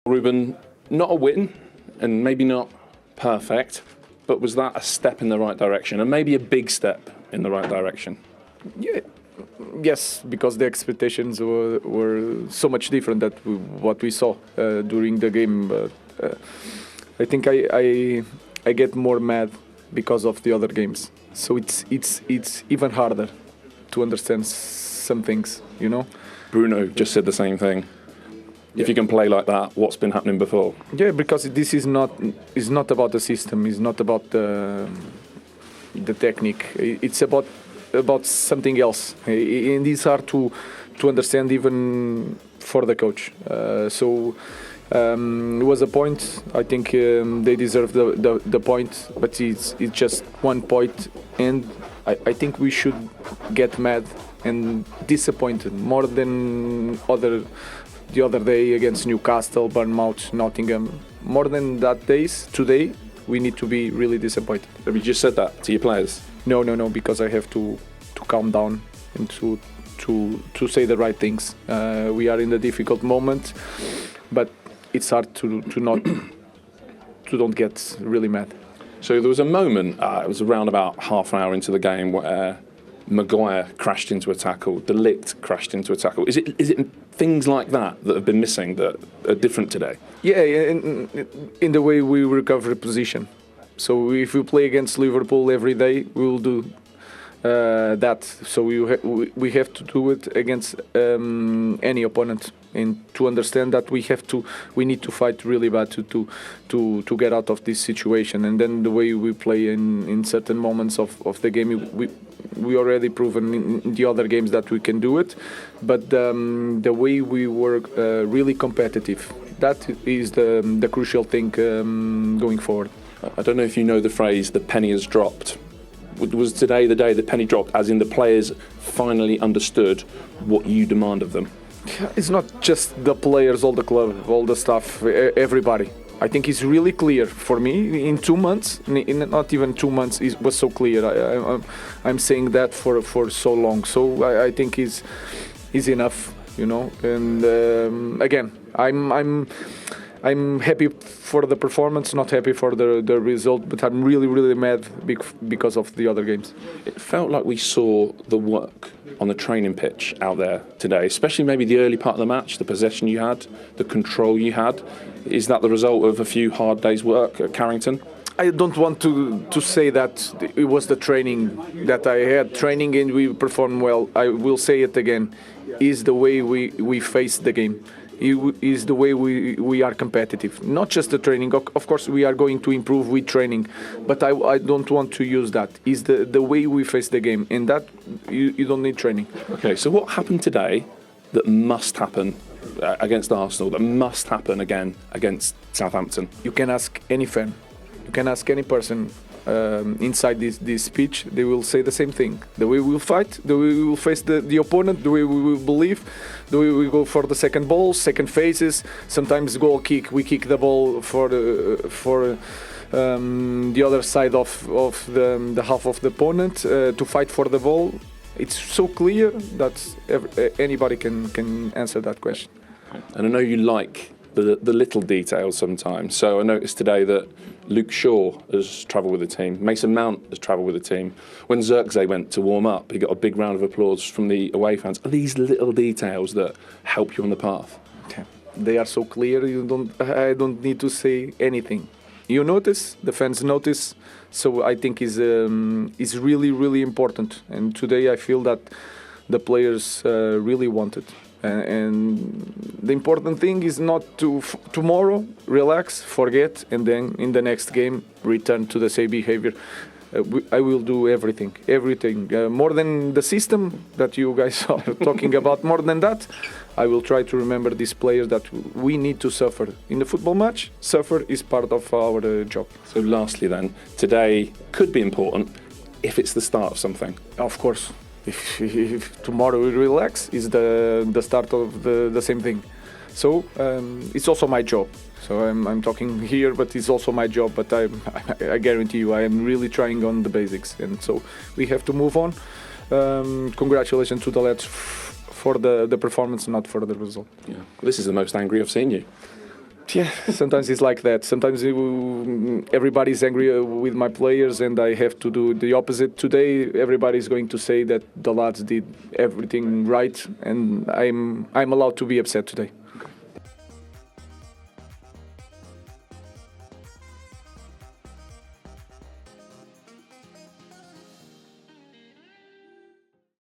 Ruben, not a win and maybe not perfect, but was that a step in the right direction and maybe a big step in the right direction? Yeah. Yes, because the expectations were so much different than what we saw during the game. But I think I get more mad because of the other games. So it's even harder to understand some things, you know. Bruno just said the same thing. If you can play like that, what's been happening before? Yeah, because this is not about the system. It's not about the technique. It's about something else, and it's hard to understand even for the coach. So it was a point. I think they deserve the point, but it's just 1 point, and I think we should get mad and disappointed more than the other day against Newcastle, Bournemouth, Nottingham. More than that days, today we need to be really disappointed. Have you just said that to your players? No, because I have to calm down and to say the right things. We are in a difficult moment, but it's hard to don't get really mad. So there was a moment, it was around about half an hour into the game, where Maguire crashed into a tackle, De Ligt crashed into a tackle. Is it things like that have been missing that are different today? Yeah, in the way we recover position. So if we play against Liverpool every day, we will do that. So we have to do it against any opponent, and to understand that we need to fight really bad to get out of this situation. And then the way we play in certain moments of the game, we already proven in the other games that we can do it. But the way we work really competitive, that is the crucial thing going forward. I don't know if you know the phrase, the penny has dropped. Was today the day the penny dropped, as in the players finally understood what you demand of them? It's not just the players, all the club, all the staff, everybody. I think it's really clear for me. In 2 months, not even 2 months, it was so clear. I'm saying that for so long. So I think is enough, you know. And again, I'm happy for the performance, not happy for the result, but I'm really mad because of the other games. It felt like we saw the work on the training pitch out there today, especially maybe the early part of the match, the possession you had, the control you had. Is that the result of a few hard days' work at Carrington? I don't want to say that it was the training that I had training and we performed well. I will say it again. Is the way we face the game. Is the way we are competitive. Not just the training. Of course, we are going to improve with training, but I don't want to use that. Is the way we face the game, and that you don't need training. Okay, so what happened today that must happen against Arsenal, that must happen again against Southampton? You can ask any fan. You can ask any person inside this speech. They will say the same thing. The way we will fight, the way we will face the opponent, the way we will believe, the way we go for the second ball, second phases. Sometimes goal kick. We kick the ball for the other side of the half of the opponent to fight for the ball. It's so clear that anybody can answer that question. And I know you like the little details sometimes. So I noticed today that Luke Shaw has travelled with the team. Mason Mount has travelled with the team. When Zirkzee went to warm up, he got a big round of applause from the away fans. Are these little details that help you on the path? Yeah, they are so clear. I don't need to say anything. You notice, the fans notice. So I think is really important. And today I feel that the players really want it. And the important thing is not to tomorrow relax, forget, and then in the next game return to the same behavior. I will do everything, more than the system that you guys are talking about. More than that, I will try to remember these players that we need to suffer in the football match. Suffer is part of our job. So lastly then, today could be important if it's the start of something. Of course. If tomorrow we relax, is the start of the same thing. So it's also my job. So I'm talking here, but it's also my job. But I guarantee you, I am really trying on the basics, and so we have to move on. Congratulations to the lads for the performance, not for the result. Yeah, this is the most angry I've seen you. Yeah, sometimes it's like that. Sometimes everybody's angry with my players, and I have to do the opposite. Today, everybody's going to say that the lads did everything right, and I'm allowed to be upset today.